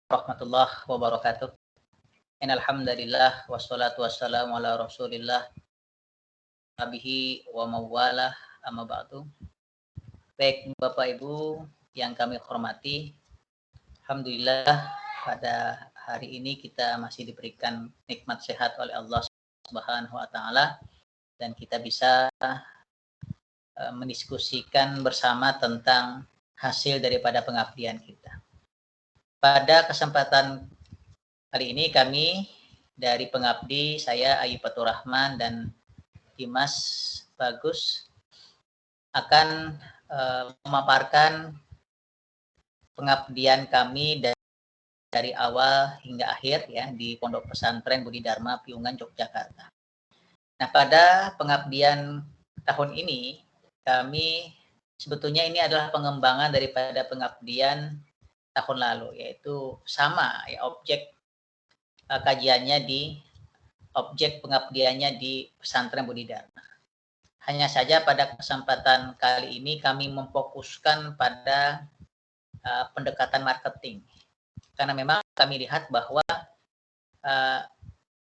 warahmatullahi wabarakatuh. Innal hamdalillah wassalatu wassalamu ala Rasulillah nabihi wa mawalah amma ba'du. Baik Bapak Ibu yang kami hormati, alhamdulillah pada hari ini kita masih diberikan nikmat sehat oleh Allah Subhanahu wa taala dan kita bisa mendiskusikan bersama tentang hasil daripada pengabdian kita. Pada kesempatan kali ini kami dari pengabdi, saya Ayub Fatur Rahman dan Dimas Bagus akan memaparkan pengabdian kami dari awal hingga akhir ya di Pondok Pesantren Budi Dharma Piungan Yogyakarta. Nah, pada pengabdian tahun ini kami sebetulnya ini adalah pengembangan daripada pengabdian tahun lalu, yaitu sama ya objek kajiannya di objek pengabdiannya di Pesantren Budi Dharma. Hanya saja pada kesempatan kali ini kami memfokuskan pada pendekatan marketing. Karena memang kami lihat bahwa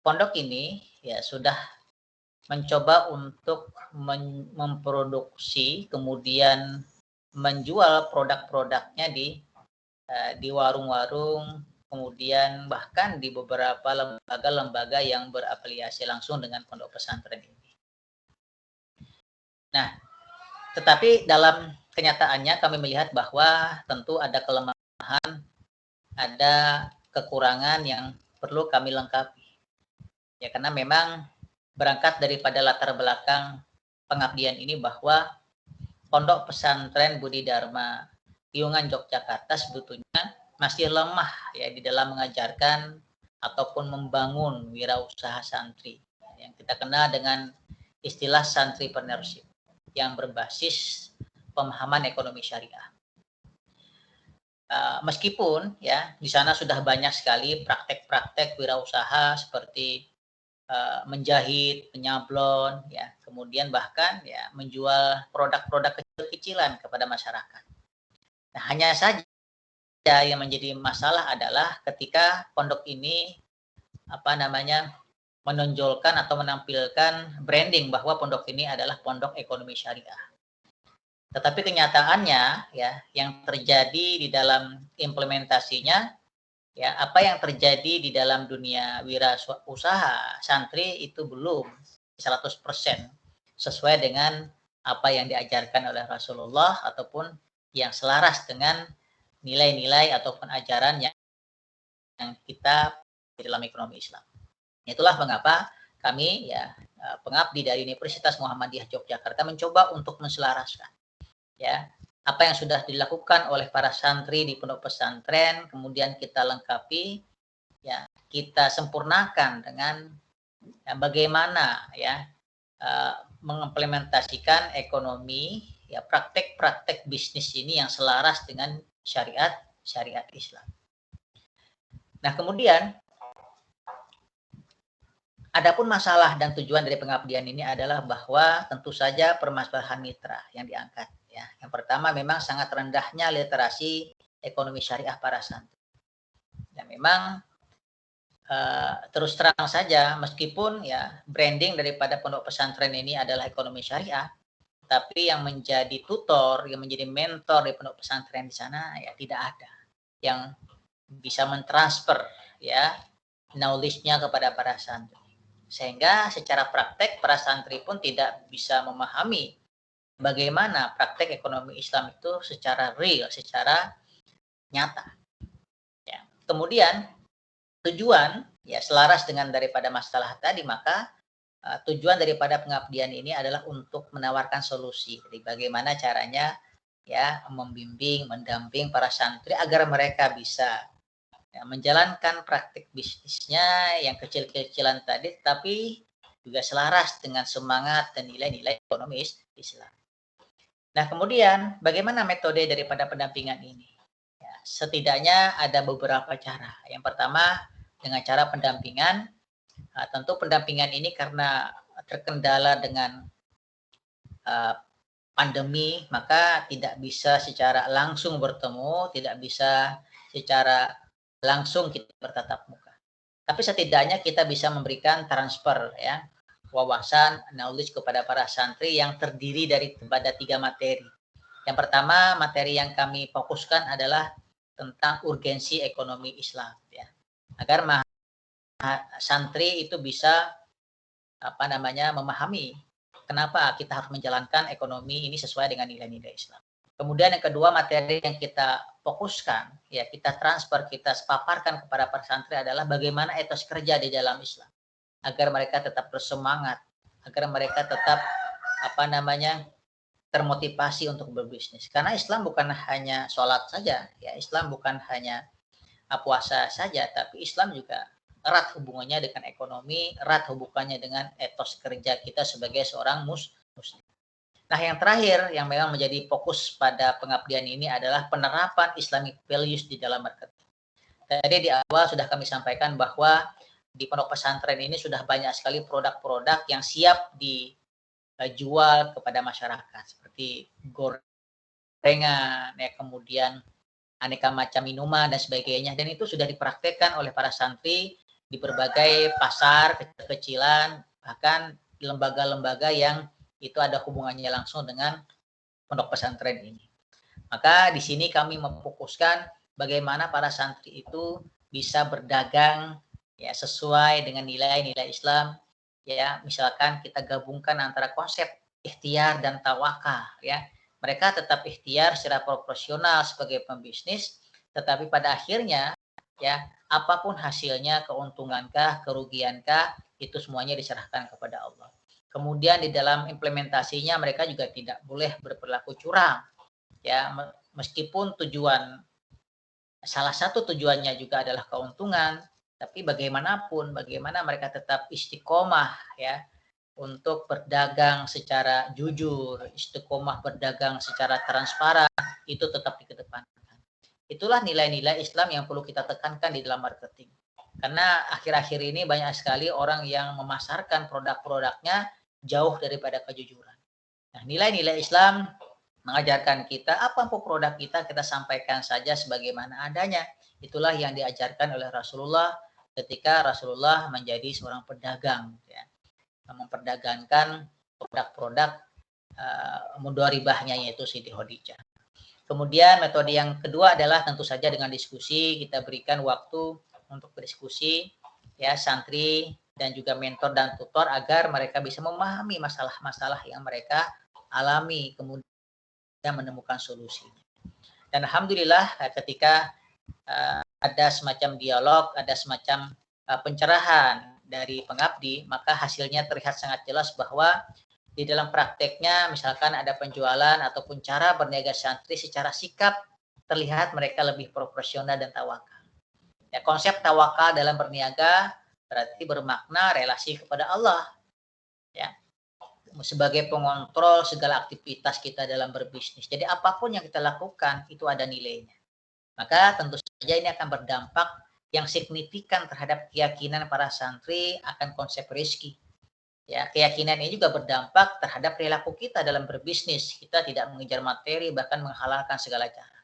pondok ini ya sudah mencoba untuk memproduksi kemudian menjual produk-produknya di warung-warung, kemudian bahkan di beberapa lembaga-lembaga yang berafiliasi langsung dengan pondok pesantren ini. Nah, tetapi dalam kenyataannya kami melihat bahwa tentu ada kelemahan, ada kekurangan yang perlu kami lengkapi. Ya, karena memang berangkat daripada latar belakang pengabdian ini bahwa Pondok Pesantren Budi Dharma Piungan Yogyakarta sebetulnya masih lemah ya di dalam mengajarkan ataupun membangun wirausaha santri yang kita kenal dengan istilah santripreneurship yang berbasis pemahaman ekonomi syariah. Meskipun ya di sana sudah banyak sekali praktek-praktek wirausaha seperti menjahit, menyablon, ya, kemudian bahkan ya menjual produk-produk kecil-kecilan kepada masyarakat. Nah, hanya saja yang menjadi masalah adalah ketika pondok ini menonjolkan atau menampilkan branding bahwa pondok ini adalah pondok ekonomi syariah. Tetapi kenyataannya ya yang terjadi di dalam implementasinya ya apa yang terjadi di dalam dunia wirausaha santri itu belum 100% sesuai dengan apa yang diajarkan oleh Rasulullah ataupun yang selaras dengan nilai-nilai ataupun ajaran yang kita di dalam ekonomi Islam. Itulah mengapa kami ya pengabdi dari Universitas Muhammadiyah Yogyakarta mencoba untuk menselaraskan ya apa yang sudah dilakukan oleh para santri di pondok pesantren, kemudian kita lengkapi, ya kita sempurnakan dengan ya, bagaimana ya mengimplementasikan ekonomi, ya praktek-praktek bisnis ini yang selaras dengan syariat Islam. Nah kemudian, adapun masalah dan tujuan dari pengabdian ini adalah bahwa tentu saja permasalahan mitra yang diangkat. Ya, yang pertama memang sangat rendahnya literasi ekonomi syariah para santri. Dan memang terus terang saja meskipun ya branding daripada pondok pesantren ini adalah ekonomi syariah, tapi yang menjadi tutor, yang menjadi mentor di pondok pesantren di sana ya tidak ada yang bisa mentransfer ya knowledge-nya kepada para santri. Sehingga secara praktek para santri pun tidak bisa memahami bagaimana praktek ekonomi Islam itu secara real, secara nyata. Ya. Kemudian tujuan ya selaras dengan daripada masalah tadi, maka tujuan daripada pengabdian ini adalah untuk menawarkan solusi. Jadi bagaimana caranya ya membimbing, mendamping para santri agar mereka bisa ya, menjalankan praktik bisnisnya yang kecil-kecilan tadi, tapi juga selaras dengan semangat dan nilai-nilai ekonomis Islam. Nah, kemudian bagaimana metode daripada pendampingan ini? Ya, setidaknya ada beberapa cara. Yang pertama, dengan cara pendampingan. Tentu pendampingan ini karena terkendala dengan pandemi, maka tidak bisa secara langsung bertemu, tidak bisa secara langsung kita bertatap muka. Tapi setidaknya kita bisa memberikan transfer ya, wawasan, knowledge kepada para santri yang terdiri pada 3 materi. Yang pertama, materi yang kami fokuskan adalah tentang urgensi ekonomi Islam ya. Agar santri itu bisa memahami kenapa kita harus menjalankan ekonomi ini sesuai dengan nilai-nilai Islam. Kemudian yang kedua, materi yang kita fokuskan, ya kita transfer, kita paparkan kepada para santri adalah bagaimana etos kerja di dalam Islam, agar mereka tetap bersemangat, agar mereka tetap termotivasi untuk berbisnis. Karena Islam bukan hanya sholat saja, ya Islam bukan hanya puasa saja, tapi Islam juga erat hubungannya dengan ekonomi, erat hubungannya dengan etos kerja kita sebagai seorang muslim. Nah, yang terakhir yang memang menjadi fokus pada pengabdian ini adalah penerapan Islamic values di dalam marketing. Tadi di awal sudah kami sampaikan bahwa di pondok pesantren ini sudah banyak sekali produk-produk yang siap dijual kepada masyarakat, seperti gorengan, ya, kemudian aneka macam minuman dan sebagainya, dan itu sudah dipraktekkan oleh para santri di berbagai pasar kecil-kecilan, bahkan di lembaga-lembaga yang itu ada hubungannya langsung dengan pondok pesantren ini. Maka di sini kami memfokuskan bagaimana para santri itu bisa berdagang ya sesuai dengan nilai-nilai Islam. Ya, misalkan kita gabungkan antara konsep ikhtiar dan tawakal ya. Mereka tetap ikhtiar secara proporsional sebagai pembisnis, tetapi pada akhirnya ya apapun hasilnya, keuntungankah, kerugiankah, itu semuanya diserahkan kepada Allah. Kemudian di dalam implementasinya mereka juga tidak boleh berperilaku curang. Ya, meskipun salah satu tujuannya juga adalah keuntungan, tapi bagaimana mereka tetap istiqomah ya untuk berdagang secara jujur, istiqomah berdagang secara transparan, itu tetap dikedepankan. Itulah nilai-nilai Islam yang perlu kita tekankan di dalam marketing. Karena akhir-akhir ini banyak sekali orang yang memasarkan produk-produknya jauh daripada kejujuran. Nah, nilai-nilai Islam mengajarkan kita apapun produk kita sampaikan saja sebagaimana adanya. Itulah yang diajarkan oleh Rasulullah ketika Rasulullah menjadi seorang pedagang, ya, memperdagangkan produk-produk mudharibahnya yaitu Siti Khadijah. Kemudian metode yang kedua adalah tentu saja dengan diskusi, kita berikan waktu untuk berdiskusi, ya santri dan juga mentor dan tutor agar mereka bisa memahami masalah-masalah yang mereka alami, kemudian menemukan solusinya. Dan alhamdulillah ketika ada semacam dialog, ada semacam pencerahan dari pengabdi, maka hasilnya terlihat sangat jelas bahwa di dalam prakteknya misalkan ada penjualan ataupun cara berniaga santri secara sikap terlihat mereka lebih proporsional dan tawakal. Ya, konsep tawakal dalam berniaga berarti bermakna relasi kepada Allah, ya, sebagai pengontrol segala aktivitas kita dalam berbisnis. Jadi apapun yang kita lakukan itu ada nilainya. Maka tentu saja ini akan berdampak yang signifikan terhadap keyakinan para santri akan konsep rezeki. Ya, keyakinan ini juga berdampak terhadap perilaku kita dalam berbisnis. Kita tidak mengejar materi, bahkan menghalalkan segala cara.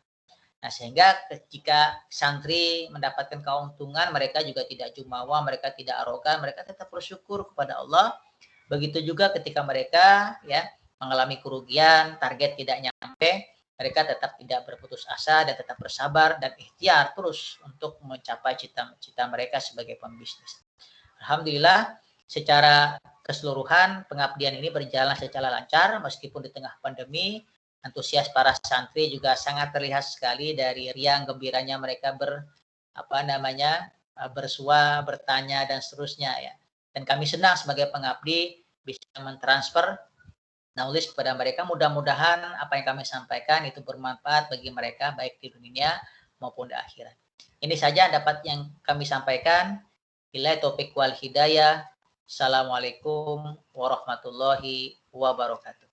Nah, sehingga ketika santri mendapatkan keuntungan, mereka juga tidak jumawa, mereka tidak arogan, mereka tetap bersyukur kepada Allah. Begitu juga ketika mereka ya mengalami kerugian, target tidak nyampe, mereka tetap tidak berputus asa dan tetap bersabar dan ikhtiar terus untuk mencapai cita-cita mereka sebagai pembisnis. Alhamdulillah, secara keseluruhan pengabdian ini berjalan secara lancar meskipun di tengah pandemi. Antusias para santri juga sangat terlihat sekali dari riang gembiranya mereka bersua, bertanya dan seterusnya ya. Dan kami senang sebagai pengabdi bisa mentransfer knowledge kepada mereka. Mudah-mudahan apa yang kami sampaikan itu bermanfaat bagi mereka baik di dunia maupun di akhirat. Ini saja dapat yang kami sampaikan. Billahi taufiq wal hidayah. Assalamualaikum warahmatullahi wabarakatuh.